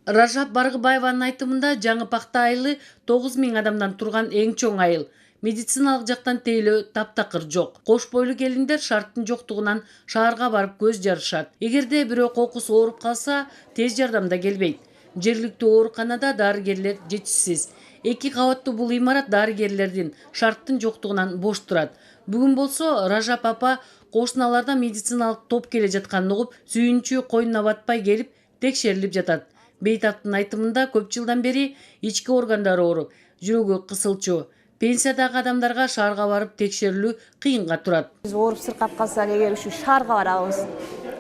Ражап Баргыбаеванын айтымында Жаңы-Пакта айылы 9.000 адамдан турган эң чоң айыл. Медициналык жактан тейлөө таптакыр жок. Кош бойлуу келиндер шарттын жоктугунан шаарга барып көз жарышат. Эгерде бирөө кокус ооруп калса, тез жардамда келбейт. Жергиликтүү ооруканада дарыгерлер жетишсиз. 2 кабаттуу бул имарат дарыгерлердин шарттын жоктугунан бош турат. Бүгүн болсо Ражап апа кошуналарда медициналык топ келе жатканын угуп, сүйүнчү койнуна батпай келип текшерилип жатат. Бейтаптын айтымында көп жылдан бери ички органдары ооруп, жүрөгү кысылчу. Пенсиядагы адамдарга шаарга барып текшерилүү кыйынга турат. Биз ооруп сыркап калсак, эгер ушу шаарга барабыз.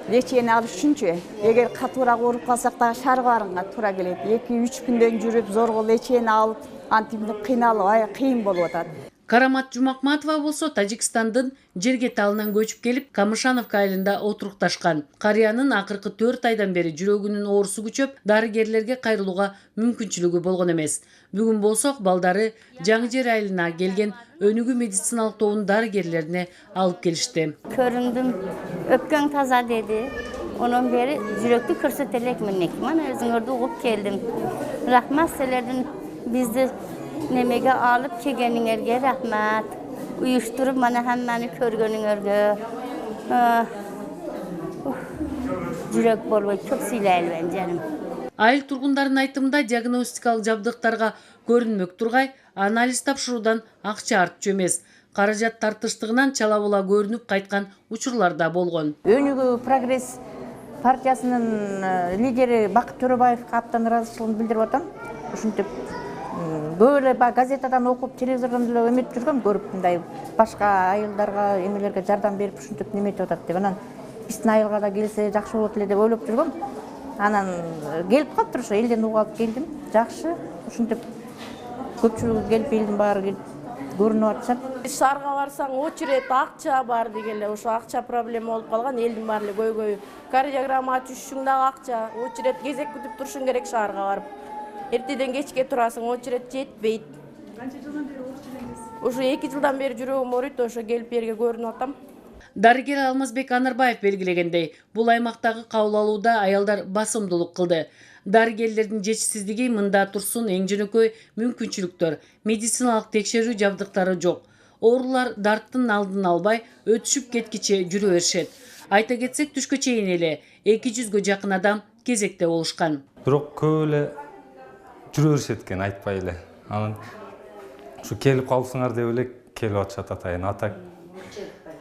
Лечение алыш үчүнчү. Эгер катуураак ооруп калсак дагы шаарга барганга туура келет. 2-3 күндөн жүрүп, зорго лечение алып, антип кыйналып, кыйын болуп атат. Карамат Жумакматова болсо Тажикстандын жерге талынан көчүп келип, Камышановка айылында отурукташкан. Карыянын акыркы 4 айдан бери жүрөгүнүн оорусу күчөп, дарыгерлерге кайрылууга мүмкүнчүлүгү болгон эмес. Бүгүн болсок балдары Жаңы Жер айылына келген өнүгүү медициналык тобунун дарыгерлерине алып келишти. Көрүндүм, өпкөң таза деди. Онун бери жүрөктү көрсөтө элекмин. Мана өзүңөрдү угуп келдим. Рахмат силердин бизди немеге алып келгениңерге рахмат. Уюштуруп мана хамманы көргөнүңөргө жүрөк болбойт. Көп сыйлайлыбын жаным. Айыл тургундарынын айтымында диагностикалык жабдыктарга көрүнмөк тургай, анализ тапшыруудан акча артчу эмес. Каражат тартыштыгынан чала була көрүнүп кайткан учурлар да болгон. Өнүгүү прогресс партиясынын лидери Бакыт Төрөбаевга абдан ыраазычылыгымды билдирип атам. Ушинтип көп эле газетадан окуп, телевизордон деле эметип жүргөм, көрүп мындай башка айылдарга, эмелерге жардам берип ушинтип неметип атат деп. Анан биздин айылга да келсе жакшы болот эле деп ойлоп жүргөм. Анан келип калыптыр, ошо элден угуп алып келдим. Жакшы, ушинтип көпчүлүгү келип, элдин баары көрүнүп атышат. Шаарга барсаң очередь, акча бар дегенде, ошо акча проблема болуп калган, элдин баары эле көйгөйү. Кардиограмма түшүшүң дагы акча, очередь кезек күтүп турушуң керек шаарга барып. Эртеден кечке турасың, очередь жетпейт. Канча жылдан бери очередь? Ушу 2 жылдан бери жүрөгүм ооруйт, ошо келип жерге көрүнүп атам. Дарыгер Алмазбек Анарбаев белгилегендей, бул аймактагы кабыл алууда аялдар басымдуулук кылды. Дарыгерлердин жетишсиздиги мында турсун эң жөнөкөй мүмкүнчүлүктөр, медициналык текшерүү жабдыктары жок. Оорулар дарттын алдын албай, өтүшүп кеткиче жүрө беришет. Айта кетсек, түшкө чейин эле 200-гө жакын адам кезекте болушкан. Бирок көп эле жүрө беришет экен, айтпай эле. Анан ушу келип калсыңар деп эле келип атышат атайын. Атак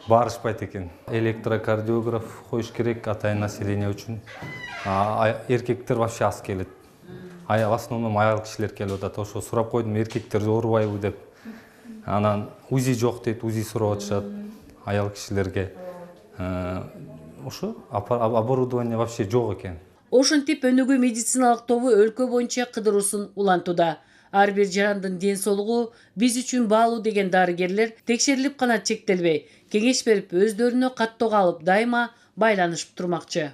барышпайт экен. Электрокардиограф коюш керек атайын население үчүн. Эркектер вообще аз келет. В основном аял кишилер келип атат. Ошо сурап койдум, эркектер оорубайбы деп. Анан УЗИ жок дейт, УЗИ сурап атышат аял кишилерге. Ошо оборудование вообще жок экен. Ошентип өнүгүү медициналык тобу өлкө боюнча кыдыруусун улантууда. Ар бир жарандын ден соолугу биз үчүн баалуу деген дарыгерлер текшерилип гана чектелбей, кеңеш берип өздөрүнө каттоого алып дайыма байланышып турмакчы.